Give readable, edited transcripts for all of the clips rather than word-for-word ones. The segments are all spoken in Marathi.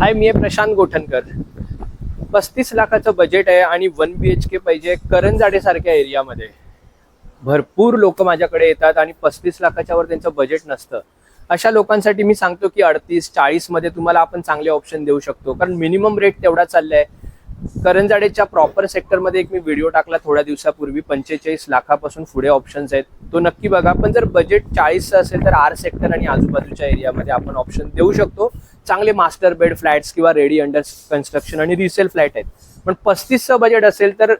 हाय, मी आहे प्रशांत गोठणकर. 35 लाखाचं बजेट आहे आणि 1 BHK पाहिजे करंजाडे सारख्या एरियामध्ये. भरपूर लोक माझ्याकडे येतात आणि 35 लाखाच्या वर त्यांचं बजेट नसतं. अशा लोकांसाठी मी सांगतो की 38-40 मध्ये तुम्हाला आपण चांगले ऑप्शन देऊ शकतो, कारण मिनिमम रेट तेवढा चाललाय. करंजाडेच्या प्रॉपर सेक्टरमध्ये एक मी व्हिडिओ टाकला थोड्या दिवसापूर्वी. 45 लाखापासून पुढे ऑप्शन्स आहेत, तो नक्की बघा. पण जर बजेट 40 असेल तर आर सेक्टर आणि आजूबाजूच्या एरियामध्ये आपण ऑप्शन देऊ शकतो. चांगले मास्टर बेड फ्लॅट्स किंवा रेडी अंडर कन्स्ट्रक्शन आणि रिसेल फ्लॅट आहेत. पण 35चं बजेट असेल तर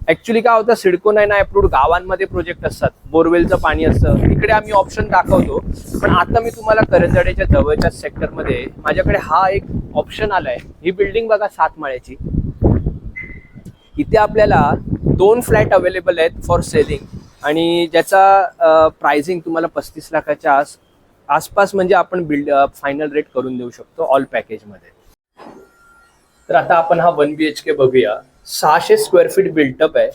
ऍक्च्युली काय होतं, सिडको नाही ना अप्रूव्ड गावांमध्ये प्रोजेक्ट असतात, बोरवेलचं पाणी असतं, तिकडे आम्ही ऑप्शन दाखवतो. पण आता मी तुम्हाला करंजाडेच्या जवळच्या सेक्टरमध्ये माझ्याकडे हा एक ऑप्शन आलाय. ही बिल्डिंग बघा, 7 माळ्याची. इथे आपल्याला 2 फ्लॅट अवेलेबल आहेत फॉर सेलिंग आणि ज्याचा प्राइसिंग तुम्हाला 35 लाखाच्या आसपास म्हणजे आपण फायनल रेट करून देऊ शकतो ऑल पॅकेजमध्ये. तर आता आपण हा 1 BHK बघूया. 600 स्क्वेअर फीट बिल्टअप आहे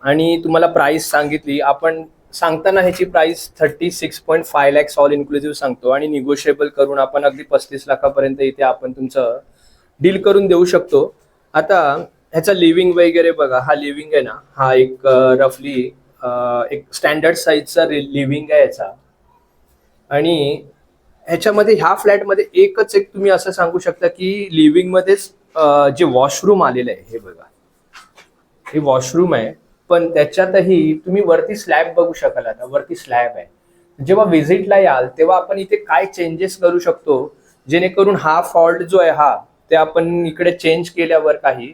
आणि तुम्हाला प्राइस सांगितली आपण. सांगताना ह्याची प्राइस 36.5 लॅक्स ऑल इन्क्लुझिव्ह सांगतो आणि निगोशिएबल करून आपण अगदी 35 लाखापर्यंत इथे आपण तुमचं डील करून देऊ शकतो. आता ह्याचा लिव्हिंग वगैरे बघा. हा लिव्हिंग आहे ना, हा एक रफली एक स्टँडर्ड साईजचा लिव्हिंग आहे याचा. आणि ह्याच्यामध्ये ह्या फ्लॅटमध्ये एकच एक तुम्ही असं सांगू शकता की लिव्हिंग मध्येच जे वॉशरूम आलेलं आहे, हे बघा, हे वॉशरूम आहे. पण त्याच्यातही तुम्ही वरती स्लॅब बघू शकाल. आता वरती स्लॅब आहे. जेव्हा व्हिजिटला याल तेव्हा आपण इथे काय चेंजेस करू शकतो जेणेकरून हा फॉल्ट जो आहे हा ते आपण इकडे चेंज केल्यावर काही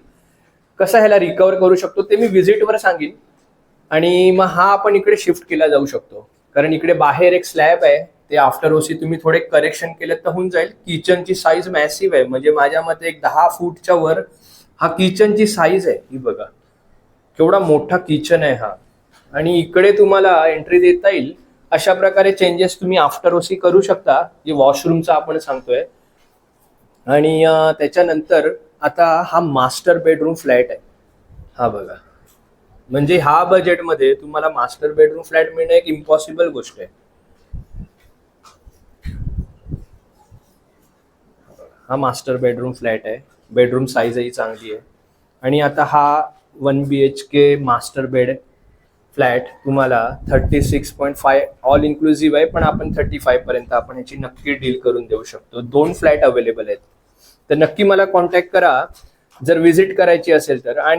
कसं ह्याला रिकवर करू शकतो ते मी व्हिजिटवर सांगेन. आणि मग हा आपण इकडे शिफ्ट केला जाऊ शकतो, कारण इकडे बाहेर एक स्लॅब आहे, ते आफ्टर ओसी तुम्ही थोडे करेक्शन केलं तर होऊन जाईल. किचनची साईज मॅसिव्ह आहे, म्हणजे माझ्या मते एक 10 फूटच्या वर हा किचनची साईज आहे. ही बघा केवढा मोठा किचन आहे हा. आणि इकडे तुम्हाला एंट्री देता येईल. अशा प्रकारे चेंजेस तुम्ही आफ्टर ओसी करू शकता, जे वॉशरूमचा आपण सांगतोय. आणि त्याच्यानंतर आता हा मास्टर बेडरूम फ्लॅट आहे. हा बघा, म्हणजे ह्या बजेटमध्ये तुम्हाला मास्टर बेडरूम फ्लॅट मिळणं एक इम्पॉसिबल गोष्ट आहे. हा मास्टर बेडरूम फ्लॅट आहे. बेडरूम साईजही चांगली आहे. आणि आता हा 1 BHK मास्टर बेड फ्लॅट तुम्हाला 36.5 ऑल इन्क्लुझिव्ह आहे, पण आपण 35 पर्यंत आपण ह्याची नक्की डील करून देऊ शकतो. 2 फ्लॅट अवेलेबल आहेत. तर नक्की मला कॉन्टॅक्ट करा जर व्हिजिट करायची असेल तर. आणि